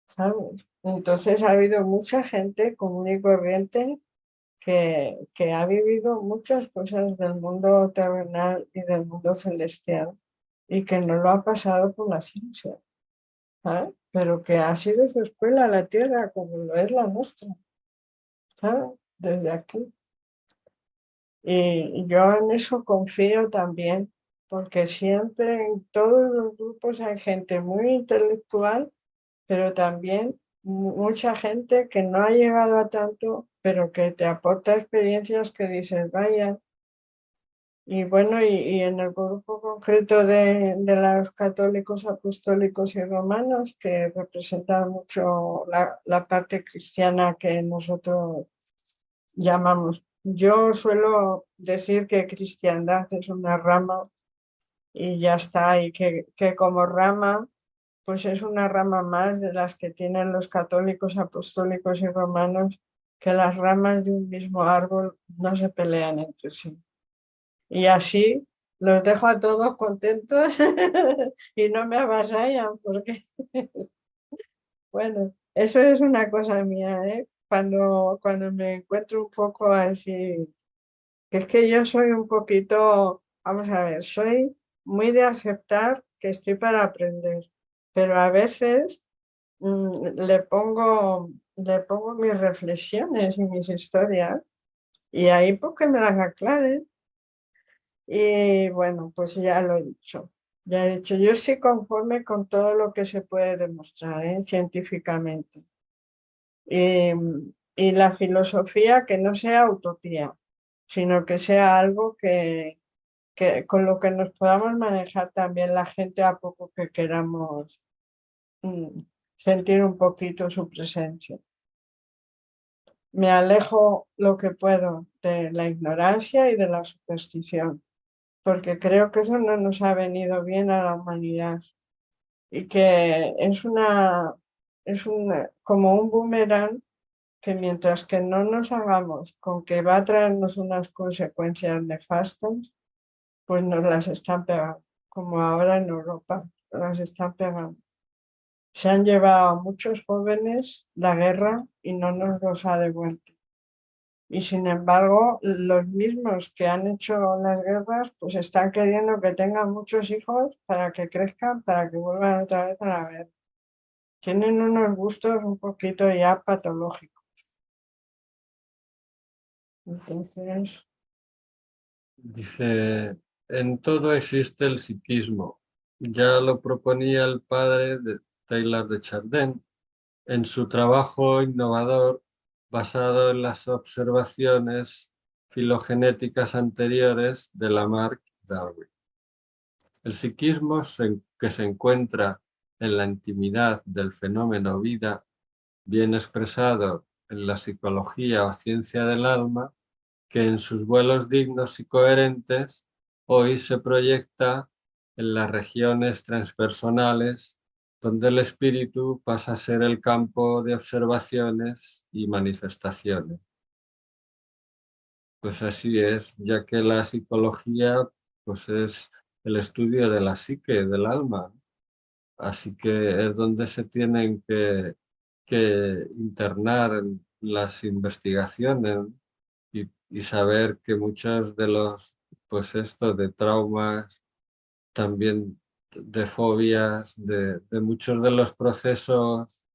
¿sabes? Entonces ha habido mucha gente común y corriente que ha vivido muchas cosas del mundo terrenal y del mundo celestial y que no lo ha pasado por la ciencia, ¿sabes? Pero que ha sido su escuela la Tierra como lo es la nuestra, ¿sabes? Desde aquí. Y yo en eso confío también, porque siempre en todos los grupos hay gente muy intelectual, pero también mucha gente que no ha llegado a tanto, pero que te aporta experiencias que dices, vaya. Y bueno, y en el grupo concreto de los católicos, apostólicos y romanos, que representan mucho la parte cristiana que nosotros llamamos. Yo suelo decir que cristiandad es una rama y ya está, y que como rama, pues es una rama más de las que tienen los católicos, apostólicos y romanos, que las ramas de un mismo árbol no se pelean entre sí. Y así los dejo a todos contentos y no me avasallan, porque, bueno, eso es una cosa mía, ¿eh? Cuando me encuentro un poco así, que es que yo soy un poquito, vamos a ver, soy muy de aceptar que estoy para aprender, pero a veces le pongo mis reflexiones y mis historias y ahí porque me las aclaren. Y bueno, pues ya lo he dicho. Ya he dicho, yo estoy conforme con todo lo que se puede demostrar, científicamente. Y la filosofía que no sea utopía, sino que sea algo que con lo que nos podamos manejar también la gente a poco que queramos sentir un poquito su presencia. Me alejo lo que puedo de la ignorancia y de la superstición, porque creo que eso no nos ha venido bien a la humanidad y que como un boomerang que mientras que no nos hagamos con que va a traernos unas consecuencias nefastas, pues nos las están pegando, como ahora en Europa, las están pegando. Se han llevado a muchos jóvenes la guerra y no nos los ha devuelto. Y sin embargo, los mismos que han hecho las guerras, pues están queriendo que tengan muchos hijos para que crezcan, para que vuelvan otra vez a la guerra. Tienen unos gustos un poquito ya patológicos. Entonces, Dice, en todo existe el psiquismo. Ya lo proponía el padre de Taylor de Chardin en su trabajo innovador basado en las observaciones filogenéticas anteriores de Lamarck y Darwin. El psiquismo que se encuentra en la intimidad del fenómeno vida, bien expresado en la psicología o ciencia del alma, que en sus vuelos dignos y coherentes hoy se proyecta en las regiones transpersonales, donde el espíritu pasa a ser el campo de observaciones y manifestaciones. Pues así es, ya que la psicología pues es el estudio de la psique, del alma. Así que es donde se tienen que internar en las investigaciones y saber que muchos de los, pues esto de traumas, también de fobias, de muchos de los procesos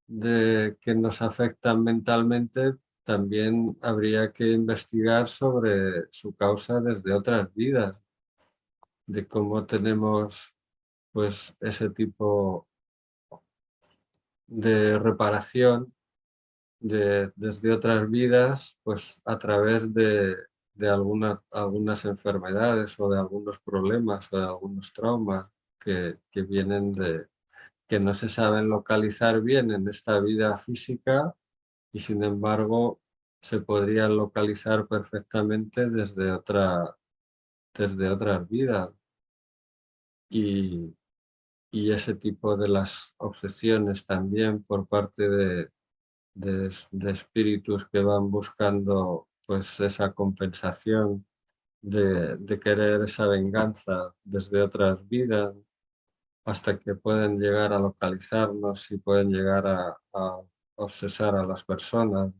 que nos afectan mentalmente, también habría que investigar sobre su causa desde otras vidas, de cómo tenemos pues ese tipo de reparación desde otras vidas, pues a través de algunas enfermedades o de algunos problemas o de algunos traumas que vienen que no se saben localizar bien en esta vida física y sin embargo se podrían localizar perfectamente desde otras vidas. Y, y ese tipo de las obsesiones también por parte de espíritus que van buscando pues esa compensación de querer esa venganza desde otras vidas hasta que pueden llegar a localizarnos y pueden llegar a obsesar a las personas,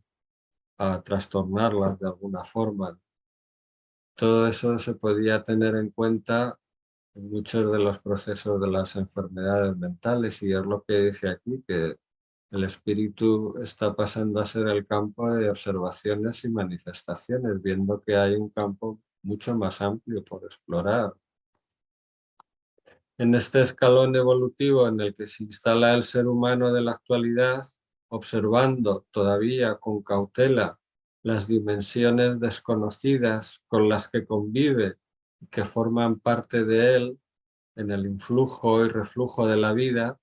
a trastornarlas de alguna forma. Todo eso se podía tener en cuenta en muchos de los procesos de las enfermedades mentales y es lo que dice aquí, que el espíritu está pasando a ser el campo de observaciones y manifestaciones, viendo que hay un campo mucho más amplio por explorar. En este escalón evolutivo en el que se instala el ser humano de la actualidad, observando todavía con cautela las dimensiones desconocidas con las que convive y que forman parte de él en el influjo y reflujo de la vida,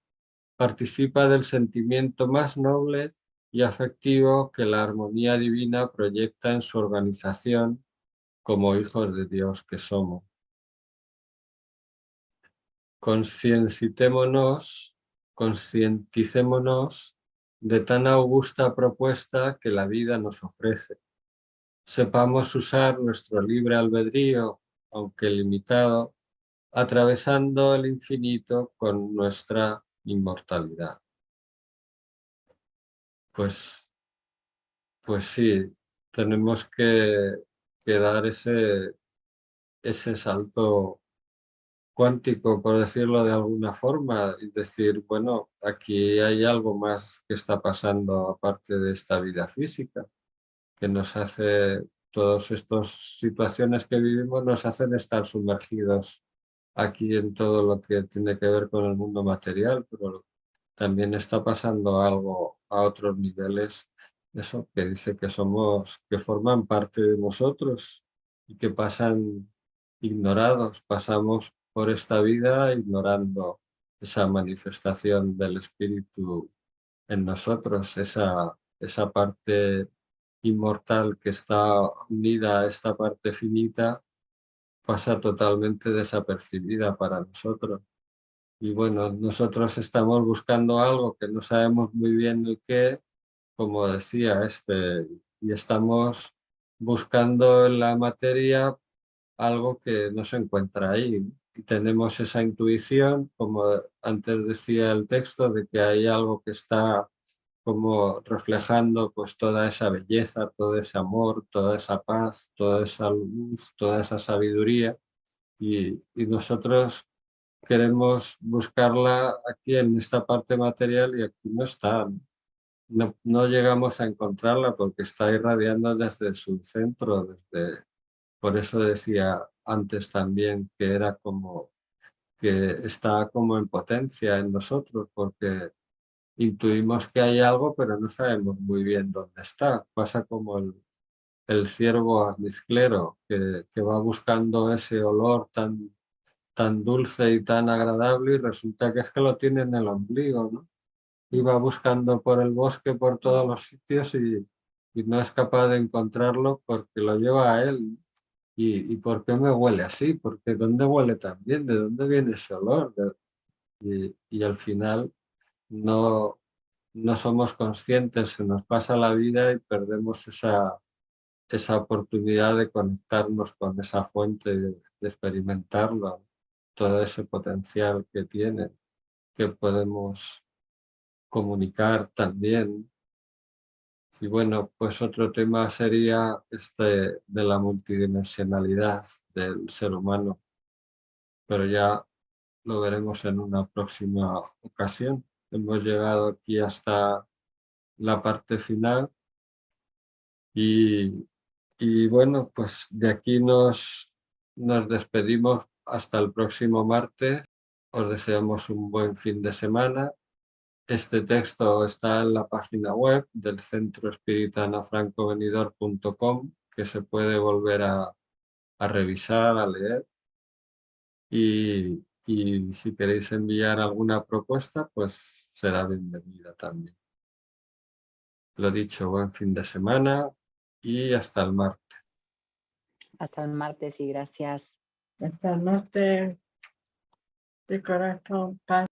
participa del sentimiento más noble y afectivo que la armonía divina proyecta en su organización como hijos de Dios que somos. Concienticémonos de tan augusta propuesta que la vida nos ofrece. Sepamos usar nuestro libre albedrío, aunque limitado, atravesando el infinito con nuestra inmortalidad. Pues sí, tenemos que dar ese salto cuántico, por decirlo de alguna forma, y decir, bueno, aquí hay algo más que está pasando aparte de esta vida física, que nos hace, todas estas situaciones que vivimos nos hacen estar sumergidos aquí en todo lo que tiene que ver con el mundo material, pero también está pasando algo a otros niveles, eso que dice que somos, que forman parte de nosotros y que pasan ignorados, pasamos por esta vida ignorando esa manifestación del espíritu en nosotros, esa parte inmortal que está unida a esta parte finita, pasa totalmente desapercibida para nosotros. Y bueno, nosotros estamos buscando algo que no sabemos muy bien el qué, como decía y estamos buscando en la materia algo que no se encuentra ahí. Y tenemos esa intuición, como antes decía el texto, de que hay algo que está como reflejando pues toda esa belleza, todo ese amor, toda esa paz, toda esa luz, toda esa sabiduría. Y nosotros queremos buscarla aquí en esta parte material y aquí no está. No llegamos a encontrarla porque está irradiando desde su centro, por eso decía antes también que era como que está como en potencia en nosotros, porque intuimos que hay algo, pero no sabemos muy bien dónde está. Pasa como el ciervo almizclero que va buscando ese olor tan dulce y tan agradable y resulta que es que lo tiene en el ombligo, ¿no? Y va buscando por el bosque, por todos los sitios y no es capaz de encontrarlo porque lo lleva a él. ¿Y por qué me huele así? Porque ¿dónde huele tan bien? ¿De dónde viene ese olor? Y al final no somos conscientes, se nos pasa la vida y perdemos esa oportunidad de conectarnos con esa fuente, de experimentarlo, todo ese potencial que tiene, que podemos comunicar también. Y bueno, pues otro tema sería este de la multidimensionalidad del ser humano, pero ya lo veremos en una próxima ocasión. Hemos llegado aquí hasta la parte final y, y bueno, pues de aquí nos despedimos hasta el próximo martes. Os deseamos un buen fin de semana. Este texto está en la página web del Centro Espiritano-Franco-Venidor.com, que se puede volver a revisar, a leer. Y si queréis enviar alguna propuesta, pues será bienvenida también. Lo dicho, buen fin de semana y hasta el martes. Hasta el martes y gracias. Hasta el martes, de corazón, paz.